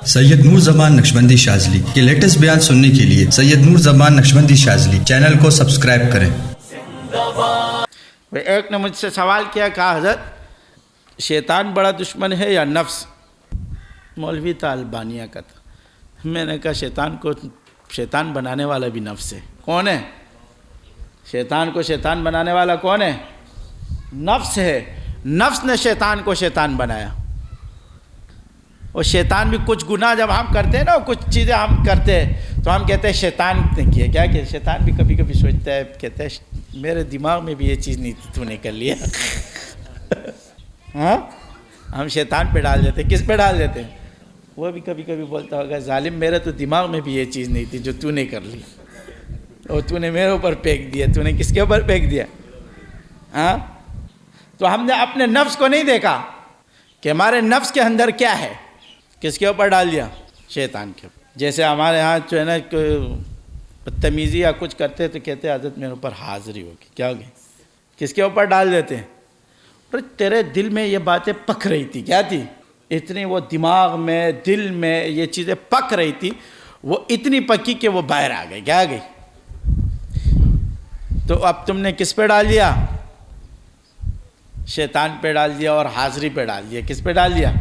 سید نور زمان نقشبندی شاذلی کے لیٹسٹ بیان سننے کے لیے سید نور زمان نقشبندی شاذلی چینل کو سبسکرائب کریں۔ ایک نے مجھ سے سوال کیا، کہا حضرت شیطان بڑا دشمن ہے یا نفس؟ مولوی تھا البانیہ کا تھا۔ میں نے کہا شیطان کو شیطان بنانے والا بھی نفس ہے۔ کون ہے؟ شیطان کو شیطان بنانے والا کون ہے؟ نفس ہے۔ نفس نے شیطان کو شیطان بنایا۔ اور شیطان بھی کچھ گناہ جب ہم کرتے ہیں نا، کچھ چیزیں ہم کرتے ہیں تو ہم کہتے ہیں شیطان نے کیا۔ کیا کہ شیطان بھی کبھی کبھی سوچتا ہے، کہتا ہے میرے دماغ میں بھی یہ چیز نہیں تھی، تو نے کر لیا۔ ہاں، ہم شیطان پہ ڈال دیتے۔ کس پہ ڈال دیتے ہیں؟ وہ بھی کبھی کبھی بولتا ہوگا ظالم میرے تو دماغ میں بھی یہ چیز نہیں تھی جو تو نے کر لی، اور تو نے میرے اوپر پھینک دیا۔ تو نے کس کے اوپر پھینک دیا؟ ہاں، تو ہم نے اپنے نفس کو نہیں دیکھا کہ ہمارے نفس کے اندر کیا ہے، کس کے اوپر ڈال دیا؟ شیطان کے اوپر۔ جیسے ہمارے ہاں جو ہے نا بدتمیزی یا کچھ کرتے تو کہتے ہیں حضرت میرے اوپر حاضری ہوگی۔ کیا ہوگی؟ کس کے اوپر ڈال دیتے ہیں؟ پر تیرے دل میں یہ باتیں پک رہی تھی۔ کیا تھی؟ اتنی وہ دماغ میں، دل میں یہ چیزیں پک رہی تھی، وہ اتنی پکی کہ وہ باہر آ گئی۔ کیا آ گئی؟ تو اب تم نے کس پہ ڈال دیا؟ شیطان پہ ڈال دیا اور حاضری پہ ڈال دیا۔ کس پہ ڈال دیا؟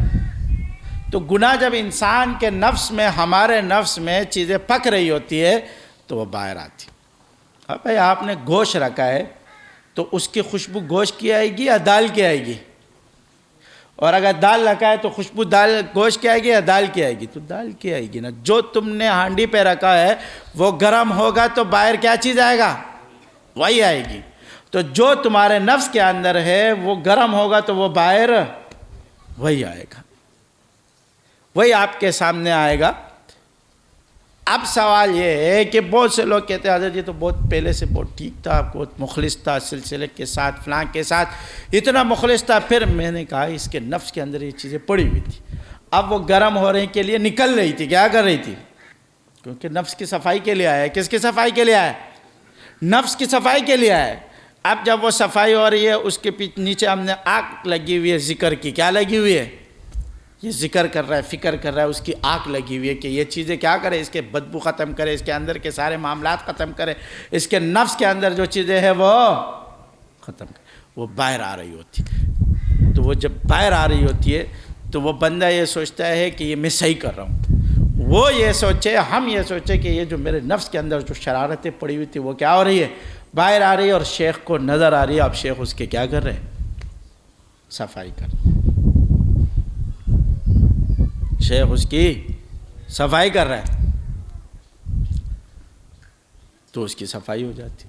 تو گناہ جب انسان کے نفس میں، ہمارے نفس میں چیزیں پک رہی ہوتی ہے تو وہ باہر آتی۔ اب بھائی آپ نے گوشت رکھا ہے تو اس کی خوشبو گوشت کی آئے گی یا دال کی آئے گی؟ اور اگر دال رکھا ہے تو خوشبو دال گوشت کی آئے گی یا دال کی آئے گی؟ تو دال کی آئے گی نا۔ جو تم نے ہانڈی پہ رکھا ہے وہ گرم ہوگا تو باہر کیا چیز آئے گا؟ وہی آئے گی۔ تو جو تمہارے نفس کے اندر ہے وہ گرم ہوگا تو وہ باہر وہی آئے گا، وہی آپ کے سامنے آئے گا۔ اب سوال یہ ہے کہ بہت سے لوگ کہتے ہیں حضرت یہ تو بہت پہلے سے بہت ٹھیک تھا، بہت مخلص تھا، سلسلے کے ساتھ فلاں کے ساتھ اتنا مخلص تھا۔ پھر میں نے کہا اس کے نفس کے اندر یہ چیزیں پڑی ہوئی تھی، اب وہ گرم ہونے کے لیے نکل رہی تھی۔ کیا کر رہی تھی؟ کیونکہ نفس کی صفائی کے لیے آیا ہے۔ کس کی صفائی کے لیے آیا ہے؟ نفس کی صفائی کے لیے آیا ہے۔ اب جب وہ صفائی ہو رہی ہے، اس کے نیچے ہم نے آگ لگی ہوئی ہے ذکر کی۔ کیا لگی ہوئی ہے؟ یہ ذکر کر رہا ہے، فکر کر رہا ہے، اس کی آنکھ لگی ہوئی ہے کہ یہ چیزیں کیا کرے، اس کے بدبو ختم کرے، اس کے اندر کے سارے معاملات ختم کرے، اس کے نفس کے اندر جو چیزیں ہیں وہ ختم کرے۔ وہ باہر آ رہی ہوتی، تو وہ جب باہر آ رہی ہوتی ہے تو وہ بندہ یہ سوچتا ہے کہ یہ میں صحیح کر رہا ہوں۔ وہ یہ سوچے، ہم یہ سوچے کہ یہ جو میرے نفس کے اندر جو شرارتیں پڑی ہوئی تھی وہ کیا ہو رہی ہے؟ باہر آ رہی ہے، اور شیخ کو نظر آ رہی ہے۔ اب شیخ اس کے کیا کر رہے ہیں؟ صفائی کر رہے ہیں۔ شیخ اس کی صفائی کر رہا ہے تو اس کی صفائی ہو جاتی۔